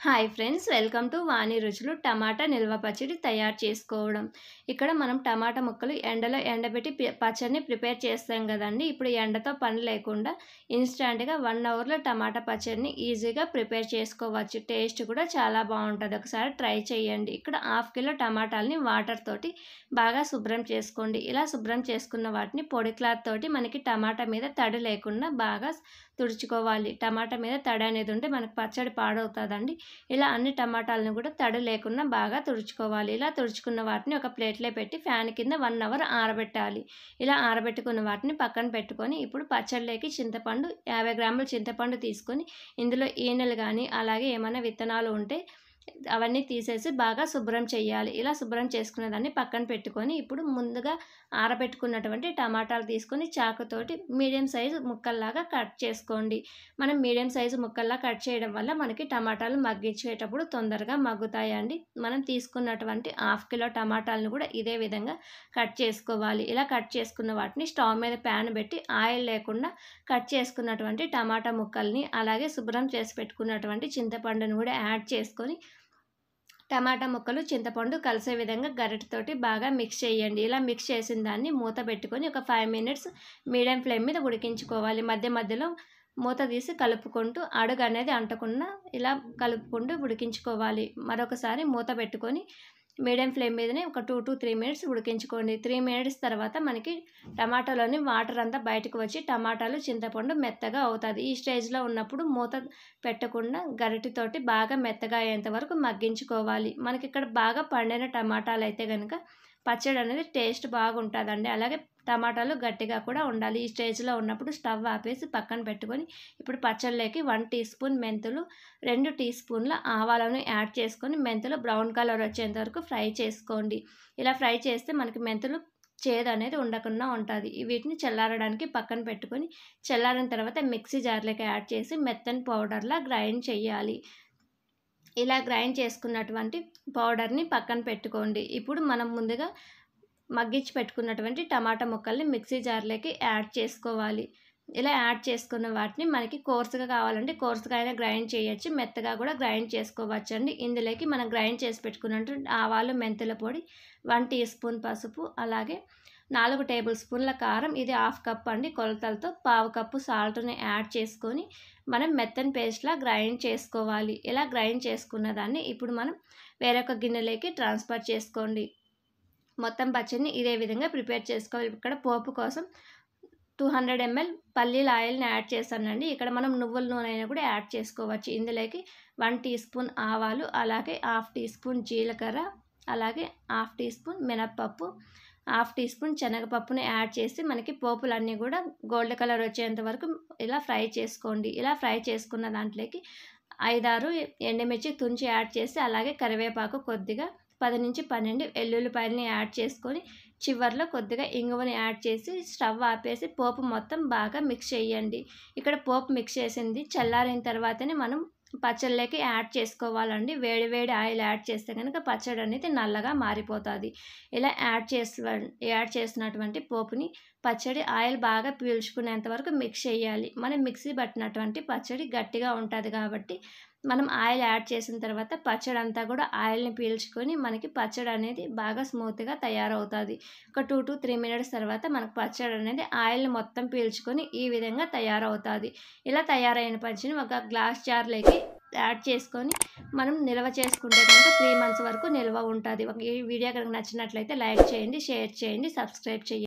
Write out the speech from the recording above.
Hi friends, welcome to వాణి రుచులు. టమాటా నిల్వ పచ్చడి తయారు చేసుకోవడం. ఇక్కడ మనం టమాటా ముక్కలు ఎండలో ఎండబెట్టి పచ్చడిని ప్రిపేర్ చేస్తాం కదండి. ఇప్పుడు ఎండతో పని లేకుండా ఇన్స్టాంట్గా 1 అవర్లో టమాటా పచ్చడిని ఈజీగా ప్రిపేర్ చేసుకోవచ్చు. టేస్ట్ కూడా చాలా బాగుంటుంది. ఒకసారి ట్రై చేయండి. ఇక్కడ 1/2 కిలో టమాటాలని వాటర్ తోటి బాగా శుభ్రం చేసుకోండి. ఇలా శుభ్రం చేసుకున్న వాటిని పొడి క్లాత్ తోటి మనకి టమాటా మీద తడి లేకుండా బాగా తుడుచుకోవాలి. టమాటా మీద తడి అనేది ఉంటే మనకు పచ్చడి పాడవుతుందండి. ఇలా అన్ని టమాటాలను కూడా తడి లేకుండా బాగా తుడుచుకోవాలి. ఇలా తుడుచుకున్న వాటిని ఒక ప్లేట్లో పెట్టి ఫ్యాన్ కింద 1 అవర్ ఆరబెట్టాలి. ఇలా ఆరబెట్టుకున్న వాటిని పక్కన పెట్టుకొని ఇప్పుడు పచ్చడిలోకి చింతపండు 50 గ్రాముల చింతపండు తీసుకొని ఇందులో ఈనెలు కానీ అలాగే ఏమైనా విత్తనాలు ఉంటే అవన్నీ తీసేసి బాగా శుభ్రం చేయాలి. ఇలా శుభ్రం చేసుకున్న దాన్ని పక్కన పెట్టుకొని ఇప్పుడు ముందుగా ఆరబెట్టుకున్నటువంటి టమాటాలు తీసుకొని చాకుతోటి మీడియం సైజు ముక్కల్లాగా కట్ చేసుకోండి. మనం మీడియం సైజు ముక్కల్లా కట్ చేయడం వల్ల మనకి టమాటాలు మగ్గించేటప్పుడు తొందరగా మగ్గుతాయండి. మనం తీసుకున్నటువంటి 1/2 కిలో టమాటాలను కూడా ఇదే విధంగా కట్ చేసుకోవాలి. ఇలా కట్ చేసుకున్న వాటిని స్టవ్ మీద ప్యాన్ పెట్టి ఆయిల్ లేకుండా కట్ చేసుకున్నటువంటి టమాటా ముక్కల్ని అలాగే శుభ్రం చేసి పెట్టుకున్నటువంటి చింతపండును కూడా యాడ్ చేసుకొని టమాటా ముక్కలు చింతపండు కలిసే విధంగా గరిటెతోటి బాగా మిక్స్ చేయండి. ఇలా మిక్స్ చేసిన దాన్ని మూత పెట్టుకొని ఒక 5 మినిట్స్ మీడియం ఫ్లేమ్ మీద ఉడికించుకోవాలి. మధ్య మధ్యలో మూత తీసి కలుపుకుంటూ అడుగు అనేది అంటకుండా ఇలా కలుపుకుంటూ ఉడికించుకోవాలి. మరొకసారి మూత పెట్టుకొని మీడియం ఫ్లేమ్ మీదనే ఒక 2 to 3 మినిట్స్ ఉడికించుకోండి. 3 మినిట్స్ తర్వాత మనకి టమాటాలోని వాటర్ అంతా బయటకు వచ్చి టమాటాలు చింతపండు మెత్తగా అవుతుంది. ఈ స్టేజ్లో ఉన్నప్పుడు మూత పెట్టకుండా గరిటెతోటి బాగా మెత్తగా అయ్యేంత వరకు మగ్గించుకోవాలి. మనకి ఇక్కడ బాగా పండిన టమాటాలు అయితే కనుక పచ్చడి అనేది టేస్ట్ బాగుంటుందండి. అలాగే టమాటాలు గట్టిగా కూడా ఉండాలి. ఈ స్టేజ్లో ఉన్నప్పుడు స్టవ్ ఆపేసి పక్కన పెట్టుకొని ఇప్పుడు పచ్చడిలోకి 1 టీ స్పూన్ మెంతులు, 2 టీ స్పూన్ల ఆవాలను యాడ్ చేసుకొని మెంతులు బ్రౌన్ కలర్ వచ్చేంత వరకు ఫ్రై చేసుకోండి. ఇలా ఫ్రై చేస్తే మనకి మెంతులు చేదు అనేది ఉండకుండా ఉంటుంది. వీటిని చల్లారడానికి పక్కన పెట్టుకొని చల్లారిన తర్వాత మిక్సీ జార్లోకి యాడ్ చేసి మెత్తని పౌడర్లా గ్రైండ్ చేయాలి. ఇలా గ్రైండ్ చేసుకున్నటువంటి పౌడర్ని పక్కన పెట్టుకోండి. ఇప్పుడు మనం ముందుగా మగ్గించి పెట్టుకున్నటువంటి టమాటా ముక్కల్ని మిక్సీ జార్లోకి యాడ్ చేసుకోవాలి. ఇలా యాడ్ చేసుకున్న వాటిని మనకి కోర్సుగా కావాలంటే కోర్సుగా అయినా గ్రైండ్ చేయొచ్చు, మెత్తగా కూడా గ్రైండ్ చేసుకోవచ్చు అండి. ఇందులోకి మనం గ్రైండ్ చేసి పెట్టుకున్నటువంటి ఆవాలు, మెంతుల పొడి, 1 టీ స్పూన్ పసుపు, అలాగే 4 టేబుల్ స్పూన్ల కారం, ఇది 1/2 కప్ అండి కొలతలతో, 1/4 కప్పు సాల్ట్ని యాడ్ చేసుకొని మనం మెత్తని పేస్ట్లా గ్రైండ్ చేసుకోవాలి. ఇలా గ్రైండ్ చేసుకున్న దాన్ని ఇప్పుడు మనం వేరొక గిన్నెలోకి ట్రాన్స్ఫర్ చేసుకోండి. మొత్తం పచ్చడిని ఇదే విధంగా ప్రిపేర్ చేసుకోవాలి. ఇక్కడ పోపు కోసం 200 ml పల్లీల ఆయిల్ని యాడ్ చేశానండి. ఇక్కడ మనం నువ్వుల నూనె అయినా కూడా యాడ్ చేసుకోవచ్చు. ఇందులోకి 1 టీ స్పూన్ ఆవాలు, అలాగే 1/2 టీ స్పూన్ జీలకర్ర, అలాగే 1/2 టీ స్పూన్ మినప్పప్పు, 1/2 టీ స్పూన్ శనగపప్పుని యాడ్ చేసి మనకి పోపులన్నీ కూడా గోల్డ్ కలర్ వచ్చేంత వరకు ఇలా ఫ్రై చేసుకోండి. ఇలా ఫ్రై చేసుకున్న దాంట్లోకి 5-6 ఎండుమిర్చి తుంచి యాడ్ చేసి అలాగే కరివేపాకు కొద్దిగా 10 నుంచి 12 వెల్లుల్లిపాయలని యాడ్ చేసుకొని చివర్లో కొద్దిగా ఇంగువని యాడ్ చేసి స్టవ్ ఆపేసి పోపు మొత్తం బాగా మిక్స్ చేయండి. ఇక్కడ పోపు మిక్స్ చేసింది చల్లారిన తర్వాతనే మనం పచ్చళ్ళకి యాడ్ చేసుకోవాలండి. వేడి వేడి ఆయిల్ యాడ్ చేస్తే కనుక పచ్చడి అనేది నల్లగా మారిపోతుంది. ఇలా యాడ్ చేసినటువంటి పోపుని పచ్చడి ఆయిల్ బాగా పీల్చుకునేంత వరకు మిక్స్ చేయాలి. మనం మిక్సీ పట్టినటువంటి పచ్చడి గట్టిగా ఉంటుంది కాబట్టి మనం ఆయిల్ యాడ్ చేసిన తర్వాత పచ్చడి అంతా కూడా ఆయిల్ని పీల్చుకొని మనకి పచ్చడి అనేది బాగా స్మూత్గా తయారవుతుంది. ఒక 2 to 3 మినిట్స్ తర్వాత మనకు పచ్చడి అనేది ఆయిల్ని మొత్తం పీల్చుకొని ఈ విధంగా తయారవుతుంది. ఇలా తయారైన పచ్చడిని ఒక గ్లాస్ జార్లోకి యాడ్ చేసుకొని మనం నిల్వ చేసుకుంటే కనుక 3 months వరకు నిల్వ ఉంటుంది. ఈ వీడియో కనుక నచ్చినట్లయితే లైక్ చేయండి, షేర్ చేయండి, సబ్స్క్రైబ్ చేయండి.